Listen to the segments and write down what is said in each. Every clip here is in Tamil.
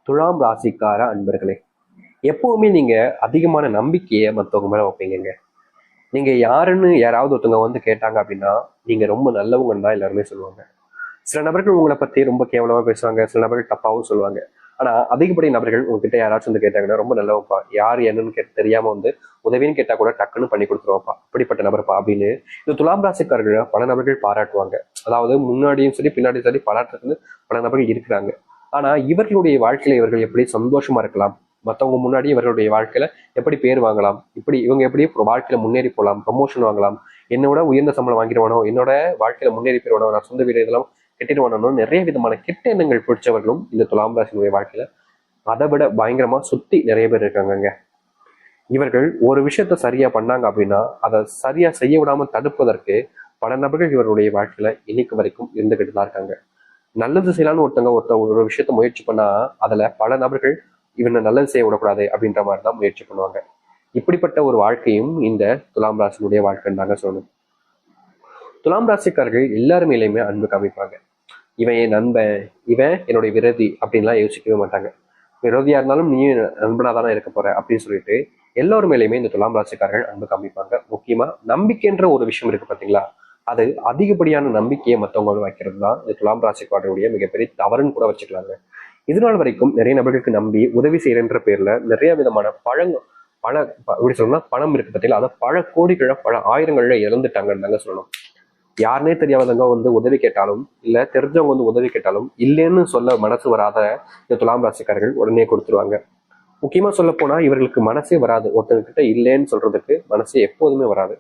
துலாம் ராசிக்கார அன்பர்களே, எப்பவுமே நீங்க அதிகமான நம்பிக்கையை மற்றவங்க மேல வைப்பீங்க. நீங்க யாருன்னு யாராவது ஒருத்தவங்க வந்து கேட்டாங்க அப்படின்னா, நீங்க ரொம்ப நல்லவங்கன்னு தான் எல்லாருமே சொல்லுவாங்க. சில நபர்கள் உங்களை பத்தி ரொம்ப கேவலமா பேசுவாங்க, சில நபர்கள் தப்பாவும் சொல்லுவாங்க. ஆனா அதிகப்படி நபர்கள் உங்ககிட்ட யாராச்சும் வந்து கேட்டாங்கன்னா, ரொம்ப நல்லவப்பா, யார் என்னன்னு தெரியாம வந்து உதவின்னு கேட்டா கூட டக்குன்னு பண்ணி கொடுத்துருவாப்பா, இப்படிப்பட்ட நபர்ப்பா அப்படின்னு இந்த துலாம் ராசிக்காரர்களை பல நபர்கள் பாராட்டுவாங்க. அதாவது முன்னாடியும் சரி பின்னாடியும் சரி பாராட்டுறதுக்கு பல நபர்கள் இருக்கிறாங்க. ஆனா இவர்களுடைய வாழ்க்கையில இவர்கள் எப்படி சந்தோஷமா இருக்கலாம், மற்றவங்க முன்னாடி இவர்களுடைய வாழ்க்கையில எப்படி பேர் வாங்கலாம், இப்படி இவங்க எப்படி வாழ்க்கையில முன்னேறி போகலாம், ப்ரமோஷன் வாங்கலாம், என்னோட உயர்ந்த சம்பளம் வாங்கிடுவானோ, என்னோட வாழ்க்கையில முன்னேறி போயிடுவானோ, நான் சொந்த வீடு இதெல்லாம் கெட்டிடுவானோ, நிறைய விதமான கெட்ட எண்ணங்கள் பிடிச்சவர்களும் இந்த துலாம் ராசினுடைய வாழ்க்கையில அதை விட பயங்கரமா சுத்தி நிறைய பேர் இருக்காங்க. இவர்கள் ஒரு விஷயத்த சரியா பண்ணாங்க அப்படின்னா அதை சரியா செய்ய விடாம தடுப்பதற்கு பல நபர்கள் இவருடைய வாழ்க்கையில இன்னைக்கு வரைக்கும் இருந்துகிட்டு தான் இருக்காங்க. நல்லது செய்யலாம்னு ஒருத்தர் ஒரு விஷயத்த முயற்சி பண்ணா அதுல பல நபர்கள் இவனை நல்லது செய்ய விடக்கூடாது அப்படின்ற மாதிரி தான் முயற்சி பண்ணுவாங்க. இப்படிப்பட்ட ஒரு வாழ்க்கையும் இந்த துலாம் ராசினுடைய வாழ்க்கைன்னு தாங்க சொல்லணும். துலாம் ராசிக்காரர்கள் எல்லாருமேலையுமே அன்பு காமிப்பாங்க. இவன் என் நண்பன், இவன் என்னுடைய விரோதி அப்படின்லாம் யோசிக்கவே மாட்டாங்க. விரோதியா இருந்தாலும் நீ நண்பனா தானே இருக்க போற அப்படின்னு சொல்லிட்டு எல்லோரும் மேலேயுமே இந்த துலாம் ராசிக்காரர்கள் அன்பு காமிப்பாங்க. முக்கியமா நம்பிக்கைன்ற ஒரு விஷயம் இருக்கு பாத்தீங்களா, அது அதிகப்படியான நம்பிக்கையை மற்றவங்க வைக்கிறது தான் இந்த துலாம் ராசிக்காரருடைய மிகப்பெரிய தவறுன்னு கூட வச்சுக்கலாங்க. இதனால் வரைக்கும் நிறைய நபர்களுக்கு நம்பி உதவி செய்யறன்ற பேர்ல நிறைய விதமான பல எப்படி சொல்லணும்னா பணம் இருக்கு பார்த்தீங்களா, அதை பல கோடிகளை பல ஆயிரங்கள்ல இழந்துட்டாங்கன்னு தாங்க சொல்லணும். யாருனே தெரியாதவங்க வந்து உதவி கேட்டாலும் இல்ல தெரிஞ்சவங்க வந்து உதவி கேட்டாலும் இல்லைன்னு சொல்ல மனசு வராத இந்த துலாம் ராசிக்காரர்கள் உடனே கொடுத்துருவாங்க. முக்கியமா சொல்ல போனா இவர்களுக்கு மனசே வராது, ஒருத்தங்க கிட்ட இல்லைன்னு சொல்றதுக்கு மனசே எப்போதுமே வராது.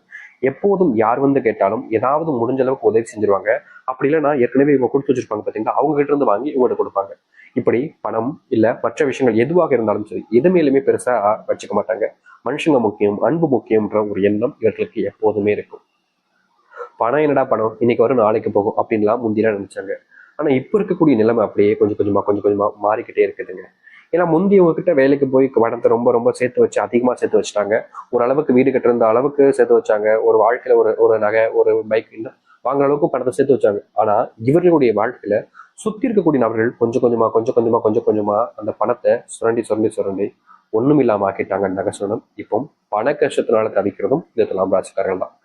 எப்போதும் யார் வந்து கேட்டாலும் ஏதாவது முடிஞ்ச அளவுக்கு உதவி செஞ்சிருவாங்க. அப்படி இல்லைன்னா ஏற்கனவே இவங்க கொடுத்து வச்சிருப்பாங்க பார்த்தீங்களா, அவங்க கிட்ட இருந்து வாங்கி இவங்க கொடுப்பாங்க. இப்படி பணம் இல்ல மற்ற விஷயங்கள் எதுவாக இருந்தாலும் சரி எது மேலுமே பெருசா வச்சுக்க மாட்டாங்க. மனுஷங்க முக்கியம், அன்பு முக்கியம்ன்ற ஒரு எண்ணம் இவர்களுக்கு எப்போதுமே இருக்கும். பணம் என்னடா பணம், இன்னைக்கு வரும் நாளைக்கு போகும் அப்படின்லாம் முந்திலாம் நினைச்சாங்க. ஆனா இப்ப இருக்கக்கூடிய நிலைமை அப்படியே கொஞ்சம் கொஞ்சமா மாறிக்கிட்டே இருக்குதுங்க. ஏன்னா முந்தி உங்ககிட்ட வேலைக்கு போய் பணத்தை ரொம்ப ரொம்ப சேர்த்து வச்சு அதிகமா சேர்த்து வச்சுட்டாங்க. ஒரு அளவுக்கு வீடு கட்டிருந்த அளவுக்கு சேர்த்து வச்சாங்க. ஒரு வாழ்க்கையில ஒரு ஒரு நகை ஒரு பைக் வாங்குற அளவுக்கு பணத்தை சேர்த்து வச்சாங்க. ஆனா இவர்களுடைய வாழ்க்கையில சுத்தி இருக்கக்கூடிய நபர்கள் கொஞ்சம் கொஞ்சமா அந்த பணத்தை சுரண்டி ஒண்ணும் இல்லாம ஆக்கிட்டாங்கன்னு நகை சொல்லணும். இப்போ பண கஷ்டத்தினால தவிக்கிறதும் இந்த துலாம் ராசிக்காரர்கள் தான்.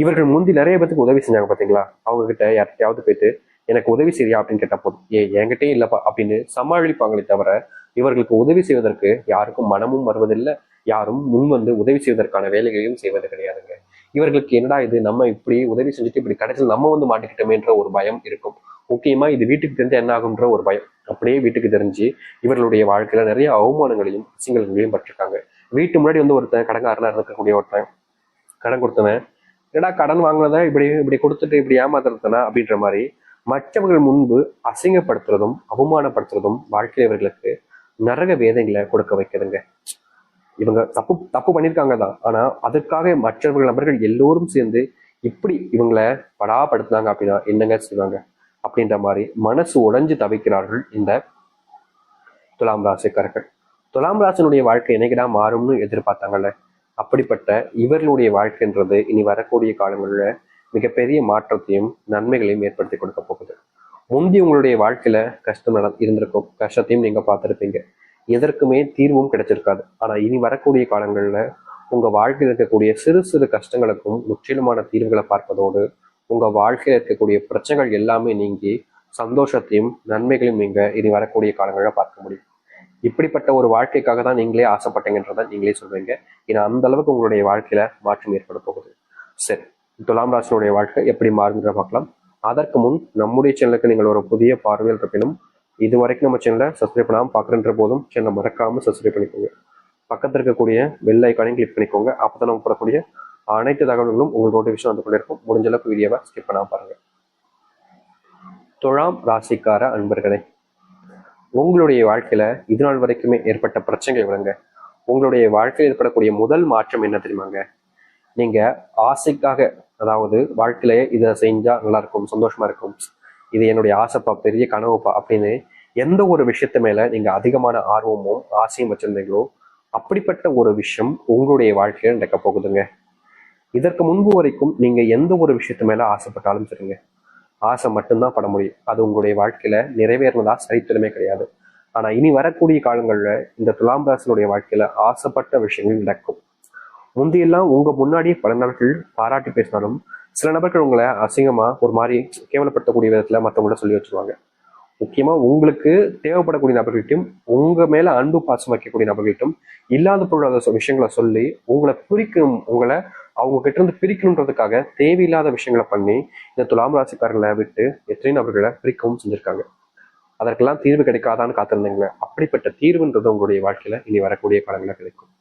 இவர்கள் முந்தி நிறைய பேருக்கு உதவி செஞ்சாங்க பாத்தீங்களா, அவங்க கிட்ட யார்கிட்டயாவது போயிட்டு எனக்கு உதவி செய்யா அப்படின்னு கேட்டா போதும், என்கிட்டயே இல்லப்பா அப்படின்னு சமாளிப்பாங்களே தவிர இவர்களுக்கு உதவி செய்வதற்கு யாருக்கும் மனமும் வருவதில்லை. யாரும் முன் வந்து உதவி செய்வதற்கான வேலைகளையும் செய்வது கிடையாதுங்க. இவர்களுக்கு என்னடா இது, நம்ம இப்படி உதவி செஞ்சுட்டு இப்படி கடைசியில் நம்ம வந்து மாட்டிக்கிட்டோமேன்ற ஒரு பயம் இருக்கும். முக்கியமா இது வீட்டுக்கு தெரிஞ்ச என்ன ஆகுன்ற ஒரு பயம். அப்படியே வீட்டுக்கு தெரிஞ்சு இவர்களுடைய வாழ்க்கையில நிறைய அவமானங்களையும் அசிங்கங்களையும் பட்டிருக்காங்க. வீட்டு முன்னாடி வந்து ஒருத்தன் கடங்காரனா இருக்கக்கூடிய ஒருத்தன் கடன் கொடுத்தவன், ஏடா கடன் வாங்கினதை இப்படி இப்படி கொடுத்துட்டு இப்படி ஏமாத்துறதுனா அப்படின்ற மாதிரி மற்றவர்கள் முன்பு அசிங்கப்படுத்துறதும் அவமானப்படுத்துறதும் வாழ்க்கையில இவர்களுக்கு நரக வேதங்களை கொடுக்க வைக்குதுங்க. இவங்க தப்பு தப்பு பண்ணியிருக்காங்க தான், ஆனா அதற்காக மற்றவர்கள் நபர்கள் எல்லோரும் சேர்ந்து இப்படி இவங்களை படாப்படுத்தினாங்க அப்படின்னா என்னங்க செய்வாங்க அப்படின்ற மாதிரி மனசு உடைஞ்சு தவிக்கிறார்கள் இந்த துலாம் ராசிக்காரர்கள். துலாம் ராசினுடைய வாழ்க்கை என்னைக்குடா மாறும்னு எதிர்பார்த்தாங்கல்ல, அப்படிப்பட்ட இவர்களுடைய வாழ்க்கைன்றது இனி வரக்கூடிய காலங்களில் மிகப்பெரிய மாற்றத்தையும் நன்மைகளையும் ஏற்படுத்தி கொடுக்க போகுது. முந்தி உங்களுடைய வாழ்க்கையில கஷ்டம் இருந்திருக்கும், கஷ்டத்தையும் நீங்க பார்த்துருப்பீங்க, எதற்குமே தீர்வும் கிடைச்சிருக்காது. ஆனா இனி வரக்கூடிய காலங்கள்ல உங்க வாழ்க்கையில் இருக்கக்கூடிய சிறு சிறு கஷ்டங்களுக்கும் முற்றிலுமான தீர்வுகளை பார்ப்பதோடு உங்க வாழ்க்கையில் இருக்கக்கூடிய பிரச்சனைகள் எல்லாமே நீங்கி சந்தோஷத்தையும் நன்மைகளையும் நீங்க இனி வரக்கூடிய காலங்களில் பார்க்க முடியும். இப்படிப்பட்ட ஒரு வாழ்க்கைக்காக தான் நீங்களே ஆசைப்பட்டீங்கன்றதை நீங்களே சொல்றீங்க. ஏன்னா அந்த அளவுக்கு உங்களுடைய வாழ்க்கையில மாற்றம் ஏற்பட போகுது. சரி, துலாம் ராசினுடைய வாழ்க்கை எப்படி மாறுன்ற பார்க்கலாம். அதற்கு முன் நம்முடைய சேனலுக்கு நீங்கள் ஒரு புதிய பார்வையில் இருப்பினும் இது வரைக்கும் நம்ம சேனலை சப்ஸ்கிரைப் பண்ணாமல் பார்க்குறன்ற போதும் சேனலை மறக்காம சப்ஸ்கிரைப் பண்ணிக்கோங்க. பக்கத்தில் இருக்கக்கூடிய பெல் ஐக்கானையும் கிளிக் பண்ணிக்கோங்க. அப்பதான் நம்ம போடக்கூடிய அனைத்து தகவல்களும் உங்களுக்கு நோட்டிஃபிகேஷன் வந்து கொண்டே இருக்கும். முடிஞ்ச அளவுக்கு வீடியோவை ஸ்கிப் பண்ணாம பாருங்க. துலாம் ராசிக்கார அன்பர்களே, உங்களுடைய வாழ்க்கையில இது நாள் வரைக்குமே ஏற்பட்ட பிரச்சனைகள் விடுங்க. உங்களுடைய வாழ்க்கையில் ஏற்படக்கூடிய முதல் மாற்றம் என்ன தெரியுமாங்க? நீங்க ஆசைக்காக, அதாவது வாழ்க்கையில இதை செஞ்சா நல்லா இருக்கும், சந்தோஷமா இருக்கும், இது என்னுடைய ஆசைப்பா, பெரிய கனவுப்பா அப்படின்னு எந்த ஒரு விஷயத்து மேல நீங்க அதிகமான ஆர்வமும் ஆசையும் வச்சிருந்தீங்களோ அப்படிப்பட்ட ஒரு விஷயம் உங்களுடைய வாழ்க்கையில நடக்க போகுதுங்க. இதற்கு முன்பு வரைக்கும் நீங்க எந்த ஒரு விஷயத்து மேல ஆசைப்பட்டாலும் சரிங்க, ஆசை மட்டும்தான் பட முடியும். அது உங்களுடைய வாழ்க்கையில நிறைவேறினதா சரித்திரமே கிடையாது. ஆனா இனி வரக்கூடிய காலங்கள்ல இந்த துலாம் ராசினுடைய வாழ்க்கையில ஆசைப்பட்ட விஷயங்கள் நடக்கும். முந்தையெல்லாம் உங்க முன்னாடியே பல நாட்கள் பாராட்டி பேசினாலும் சில நபர்கள் உங்களை அசிங்கமா ஒரு மாதிரி கேவலப்படுத்தக்கூடிய விதத்துல மற்றவங்கள சொல்லி வச்சிருவாங்க. முக்கியமா உங்களுக்கு தேவைப்படக்கூடிய நபர்கள்ட்டும் உங்க மேல அன்பு பாசம் வைக்கக்கூடிய நபர்கள்ட்டும் இல்லாத பொருளாத விஷயங்களை சொல்லி உங்களை பிரிக்கணும், உங்களை அவங்க கிட்ட இருந்து பிரிக்கணுன்றதுக்காக தேவையில்லாத விஷயங்களை பண்ணி இந்த துலாம் ராசிக்காரர்களை விட்டு எத்தனை நபர்களை பிரிக்கவும் செஞ்சிருக்காங்க. அதற்கெல்லாம் தீர்வு கிடைக்காதான்னு காத்திருந்தீங்களே, அப்படிப்பட்ட தீர்வுன்றது உங்களுடைய வாழ்க்கையில இனி வரக்கூடிய காலங்களில் கிடைக்கும்.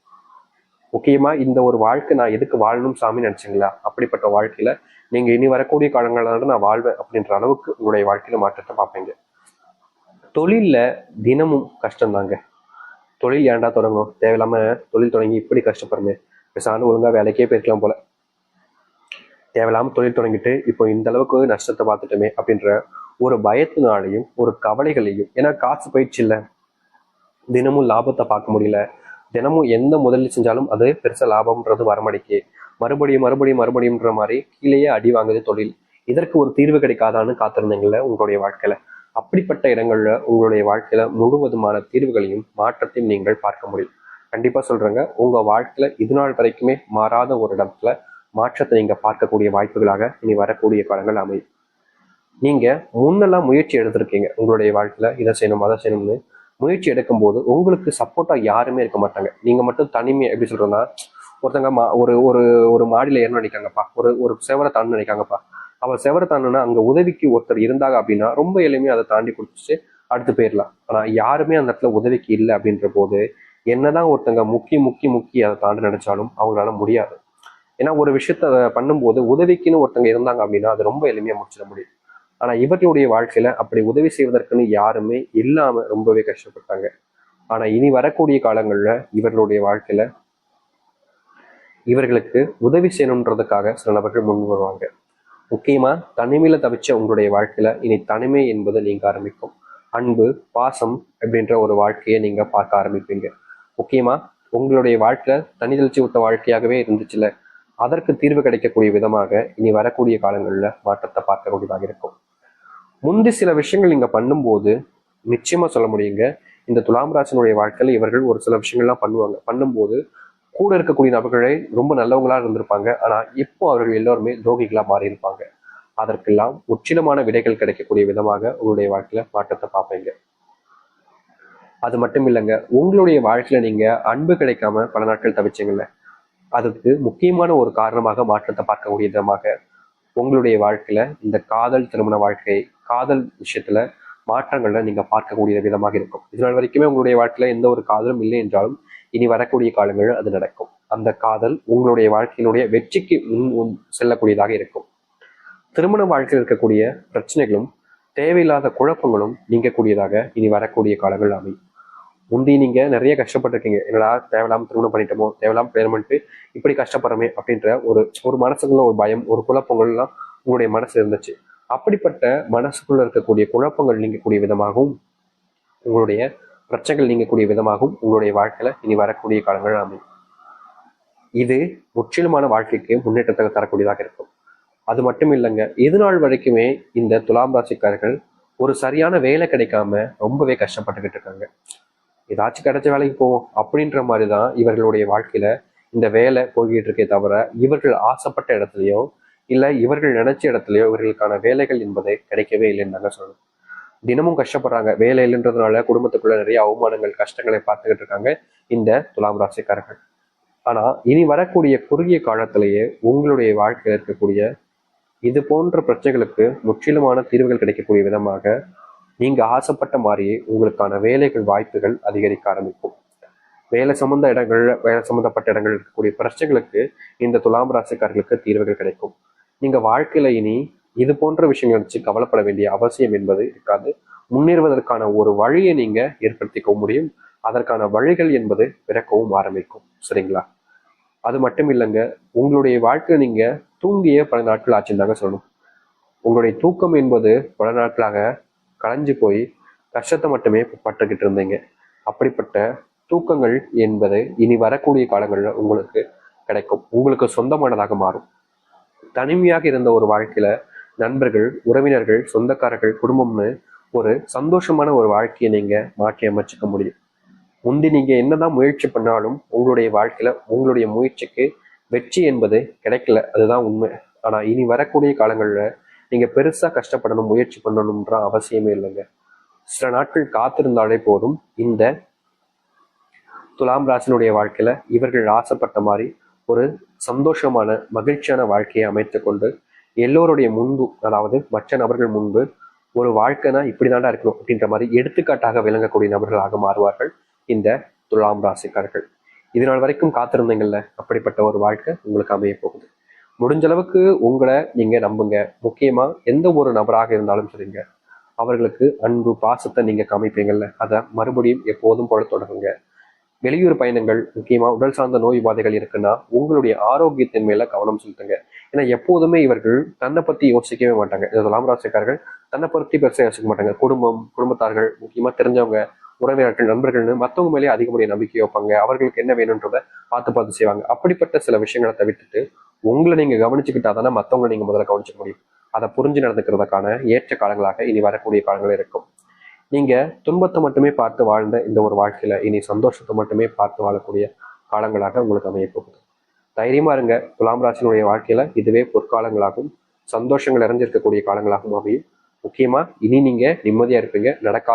முக்கியமா இந்த ஒரு வாழ்க்கை நான் எதுக்கு வாழணும் சாமி நினைச்சீங்களா, அப்படிப்பட்ட வாழ்க்கையில நீங்க இனி வரக்கூடிய காலங்களாக நான் வாழ்வேன் அப்படின்ற அளவுக்கு உங்களுடைய வாழ்க்கையில மாற்றத்தை பார்ப்பீங்க. தொழில்ல தினமும் கஷ்டம் தாங்க. தொழில் ஏன்டா தொடங்கணும், தேவையில்லாம தொழில் தொடங்கி இப்படி கஷ்டப்படுறமே, பேசாண்டு ஒழுங்கா வேலைக்கே போயிருக்கலாம் போல, தேவையில்லாம தொழில் தொடங்கிட்டு இப்போ இந்த அளவுக்கு நஷ்டத்தை பார்த்துட்டோமே அப்படின்ற ஒரு பயத்தினாலையும் ஒரு கவலைகளையும், ஏன்னா காசு போயிடுச்சு இல்லை, தினமும் லாபத்தை பார்க்க முடியல, தினமும் எந்த முதலீடு செஞ்சாலும் அது பெருசா லாபம்ன்றது வரமடிக்கு, மறுபடியும் மறுபடியும் மறுபடியும்ன்ற மாதிரி கீழேயே அடி வாங்குது தொழில். இதற்கு ஒரு தீர்வு கிடைக்காதான்னு காத்திருந்தீங்கள உங்களுடைய வாழ்க்கையில, அப்படிப்பட்ட இடங்கள்ல உங்களுடைய வாழ்க்கையில முழுவதுமான தீர்வுகளையும் மாற்றத்தையும் நீங்கள் பார்க்க முடியும். கண்டிப்பா சொல்றேங்க, உங்க வாழ்க்கையில இது நாள் வரைக்குமே மாறாத ஒரு இடத்துல மாற்றத்தை நீங்க பார்க்கக்கூடிய வாய்ப்புகளாக இனி வரக்கூடிய காலங்கள் அமையும். நீங்க முன்னெல்லாம் முயற்சி எடுத்திருக்கீங்க உங்களுடைய வாழ்க்கையில, இதை செய்யணும் அதை செய்யணும்னு முயற்சி எடுக்கும் போது உங்களுக்கு சப்போர்ட்டா யாருமே இருக்க மாட்டாங்க. நீங்க மட்டும் தனிமை எப்படி சொல்றோம்னா, ஒருத்தங்க ஒரு ஒரு ஒரு மாடியில ஏறணும் நினைக்காங்கப்பா, ஒரு ஒரு செவரை தாண்டு நினைக்காங்கப்பா, அவர் செவரை தாண்டுனா அங்க உதவிக்கு ஒருத்தர் இருந்தாங்க அப்படின்னா ரொம்ப எளிமையா அதை தாண்டி கொடுத்துச்சு அடுத்து போயிடலாம். ஆனா யாருமே அந்த இடத்துல உதவிக்கு இல்லை அப்படின்ற போது என்னதான் ஒருத்தங்க முக்கி முக்கி முக்கி அதை தாண்டி நினைச்சாலும் அவங்களால முடியாது. ஏன்னா ஒரு விஷயத்த பண்ணும்போது உதவிக்குன்னு ஒருத்தங்க இருந்தாங்க அப்படின்னா அது ரொம்ப எளிமையா முடிச்சிட முடியும். ஆனா இவர்களுடைய வாழ்க்கையில அப்படி உதவி செய்வதற்குன்னு யாருமே இல்லாம ரொம்பவே கஷ்டப்பட்டாங்க. ஆனா இனி வரக்கூடிய காலங்கள்ல இவர்களுடைய வாழ்க்கையில இவர்களுக்கு உதவி செய்யணுன்றதுக்காக சில நபர்கள் முன் வருவாங்க. முக்கியமா தனிமையில தவிச்ச உங்களுடைய வாழ்க்கையில இனி தனிமை என்பது நீங்க ஆரம்பிக்கும். அன்பு பாசம் அப்படின்ற ஒரு வாழ்க்கையை நீங்க பார்க்க ஆரம்பிப்பீங்க. முக்கியமா உங்களுடைய வாழ்க்கையில தனி தெளிச்சு விட்ட வாழ்க்கையாகவே இருந்துச்சுல, அதற்கு தீர்வு கிடைக்கக்கூடிய விதமாக இனி வரக்கூடிய காலங்கள்ல மாற்றத்தை பார்க்கக்கூடியதாக இருக்கும். முந்தி சில விஷயங்கள் நீங்க பண்ணும்போது நிச்சயமா சொல்ல முடியுங்க, இந்த துலாம் ராசினுடைய வாழ்க்கையில இவர்கள் ஒரு சில விஷயங்கள்லாம் பண்ணும்போது கூட இருக்கக்கூடிய நபர்களே ரொம்ப நல்லவங்களா இருந்திருப்பாங்க. ஆனா இப்போ அவர்கள் எல்லோருமே துரோகிகளா மாறி இருப்பாங்க. அதற்கெல்லாம் முற்றிலுமான விடைகள் கிடைக்கக்கூடிய விதமாக உங்களுடைய வாழ்க்கையில மாற்றத்தை பார்ப்பீங்க. அது மட்டும் இல்லைங்க, உங்களுடைய வாழ்க்கையில நீங்க அன்பு கிடைக்காம பல நாட்கள் தவிச்சீங்கல்ல, அதுக்கு முக்கியமான ஒரு காரணமாக மாற்றத்தை பார்க்கக்கூடிய விதமாக உங்களுடைய வாழ்க்கையில இந்த காதல் திருமண வாழ்க்கை, காதல் விஷயத்துல மாற்றங்களை நீங்க பார்க்கக்கூடிய விதமாக இருக்கும். இதனால் வரைக்குமே உங்களுடைய வாழ்க்கையில எந்த ஒரு காதலும் இல்லை என்றாலும் இனி வரக்கூடிய காலங்கள் அது நடக்கும். அந்த காதல் உங்களுடைய வாழ்க்கையினுடைய வெற்றிக்கு முன் செல்லக்கூடியதாக இருக்கும். திருமண வாழ்க்கையில் இருக்கக்கூடிய பிரச்சனைகளும் தேவையில்லாத குழப்பங்களும் நீங்கக்கூடியதாக இனி வரக்கூடிய காலங்கள் அமையும். முந்தி நீங்க நிறைய கஷ்டப்பட்டிருக்கீங்க, என்னடா தேவையில்லாம திருமணம் பண்ணிட்டோமோ, தேவையில்லாம கல்யாணம் பண்ணிட்டு இப்படி கஷ்டப்படுறோமே அப்படின்ற ஒரு ஒரு மனசுக்குள்ள ஒரு பயம், ஒரு குழப்பங்கள்லாம் உங்களுடைய மனசு இருந்துச்சு. அப்படிப்பட்ட மனசுக்குள்ள இருக்கக்கூடிய குழப்பங்கள் நீங்கக்கூடிய விதமாகவும் உங்களுடைய பிரச்சனைகள் நீங்கக்கூடிய விதமாகவும் உங்களுடைய வாழ்க்கையில இனி வரக்கூடிய காலங்கள் அமையும். இது முற்றிலுமான வாழ்க்கைக்கு முன்னேற்றத்தை தரக்கூடியதாக இருக்கும். அது மட்டும் இல்லைங்க, இது நாள் வரைக்குமே இந்த துலாம் ராசிக்காரர்கள் ஒரு சரியான வேலை கிடைக்காம ரொம்பவே கஷ்டப்பட்டுக்கிட்டு இருக்காங்க. ஏதாச்சும் கிடைச்ச வேலைக்கு போவோம் அப்படின்ற மாதிரிதான் இவர்களுடைய வாழ்க்கையில இந்த வேலை போய்கிட்டு இருக்கே தவிர இவர்கள் ஆசைப்பட்ட இடத்துலயோ இல்ல இவர்கள் நினைச்ச இடத்துலயோ இவர்களுக்கான வேலைகள் என்பதை கிடைக்கவே இல்லைன்னு தாங்க சொல்லணும். தினமும் கஷ்டப்படுறாங்க, வேலை இல்லைன்றதுனால குடும்பத்துக்குள்ள நிறைய அவமானங்கள் கஷ்டங்களை பார்த்துக்கிட்டு இருக்காங்க இந்த துலாம் ராசிக்காரர்கள். ஆனா இனி வரக்கூடிய குறுகிய காலத்திலேயே உங்களுடைய வாழ்க்கையில் இருக்கக்கூடிய இது போன்ற பிரச்சனைகளுக்கு முற்றிலுமான தீர்வுகள் கிடைக்கக்கூடிய விதமாக நீங்க ஆசைப்பட்ட மாதிரியே உங்களுக்கான வேலைகள் வாய்ப்புகள் அதிகரிக்க ஆரம்பிக்கும். வேலை சம்பந்தப்பட்ட இடங்கள் இருக்கக்கூடிய பிரச்சனைகளுக்கு இந்த துலாம் ராசிக்காரர்களுக்கு தீர்வுகள் கிடைக்கும். நீங்க வாழ்க்கையில இனி இது போன்ற விஷயங்களை வச்சு கவலைப்பட வேண்டிய அவசியம் என்பது இருக்காது. முன்னேறுவதற்கான ஒரு வழியை நீங்க ஏற்படுத்திக்கவும் முடியும். அதற்கான வழிகள் என்பது பிறக்கவும் ஆரம்பிக்கும். சரிங்களா? அது மட்டும் இல்லைங்க, உங்களுடைய வாழ்க்கையில நீங்க தூங்கிய பல நாட்கள் ஆச்சுன்னு தாங்க சொல்லணும். உங்களுடைய தூக்கம் என்பது பல நாட்களாக களைஞ்சு போய் கஷ்டத்தை மட்டுமே பட்டுக்கிட்டு இருந்தீங்க. அப்படிப்பட்ட தூக்கங்கள் என்பது இனி வரக்கூடிய காலங்களில் உங்களுக்கு கிடைக்கும், உங்களுக்கு சொந்தமானதாக மாறும். தனிமையாக இருந்த ஒரு வாழ்க்கையில நண்பர்கள், உறவினர்கள், சொந்தக்காரர்கள், குடும்பம்னு ஒரு சந்தோஷமான ஒரு வாழ்க்கையை நீங்க மாற்றி அமைச்சுக்க முடியும். முந்தி நீங்க என்னதான் முயற்சி பண்ணாலும் உங்களுடைய வாழ்க்கையில உங்களுடைய முயற்சிக்கு வெற்றி என்பது கிடைக்கல, அதுதான் உண்மை. ஆனா இனி வரக்கூடிய காலங்கள்ல நீங்க பெருசா கஷ்டப்படணும், முயற்சி பண்ணணும்ன்ற அவசியமே இல்லைங்க. சில நாட்கள் காத்திருந்தாலே போதும், இந்த துலாம் ராசினுடைய வாழ்க்கையில இவர்கள் ஆசைப்பட்ட மாதிரி ஒரு சந்தோஷமான மகிழ்ச்சியான வாழ்க்கையை அமைத்து கொண்டு எல்லோருடைய முன்பு, அதாவது மற்ற நபர்கள் முன்பு ஒரு வாழ்க்கைனா இப்படிதாண்டா இருக்கணும் அப்படின்ற மாதிரி எடுத்துக்காட்டாக விளங்கக்கூடிய நபர்களாக மாறுவார்கள் இந்த துலாம் ராசிக்காரர்கள். இது நாள் வரைக்கும் காத்திருந்தீங்கல்ல, அப்படிப்பட்ட ஒரு வாழ்க்கை உங்களுக்கு அமைய போகுது. முடிஞ்ச அளவுக்கு உங்களை நீங்க நம்புங்க. முக்கியமா எந்த ஒரு நபராக இருந்தாலும் சரிங்க, அவர்களுக்கு அன்பு பாசத்தை நீங்க காமிப்பீங்கல்ல, அதை மறுபடியும் எப்போதும் போல தொடருங்க. வெளியூர் பயணங்கள், முக்கியமா உடல் சார்ந்த நோய் உபாதைகள் இருக்குன்னா உங்களுடைய ஆரோக்கியத்தின் மேல கவனம் செலுத்துங்க. ஏன்னா எப்போதுமே இவர்கள் தன்னை பத்தி யோசிக்கவே மாட்டாங்க. இந்த துலாம் ராசிக்காரர்கள் தன்னை பத்தி பெருசா யோசிக்க மாட்டாங்க. குடும்பம், குடும்பத்தார்கள், முக்கியமா தெரிஞ்சவங்க, உறவினர்கள், நண்பர்கள்னு மற்றவங்க மேலேயே அதிகப்படிய நம்பிக்கை வைப்பாங்க. அவர்களுக்கு என்ன வேணும்ன்றத பார்த்து பார்த்து செய்வாங்க. அப்படிப்பட்ட சில விஷயங்களை தவிர்த்துட்டு உங்களை நீங்க கவனிச்சுக்கிட்டா தானே மற்றவங்களை நீங்க முதல்ல கவனிச்சுக்க முடியும். அதை புரிஞ்சு நடந்துக்கிறதுக்கான ஏற்ற காலங்களாக இனி வரக்கூடிய காலங்கள் இருக்கும். நீங்க துன்பத்தை மட்டுமே பார்த்து வாழ்ந்த இந்த ஒரு வாழ்க்கையில இனி சந்தோஷத்தை மட்டுமே பார்த்து வாழக்கூடிய காலங்களாக உங்களுக்கு அமைய போகுது. தைரியமா இருங்க. துலாம் ராசினுடைய வாழ்க்கையில இதுவே பொற்காலங்களாகவும் சந்தோஷங்கள் நிறைஞ்சிருக்கக்கூடிய காலங்களாகவும் அமையும். முக்கியமா இனி நீங்க நிம்மதியா இருப்பீங்க. நடக்காத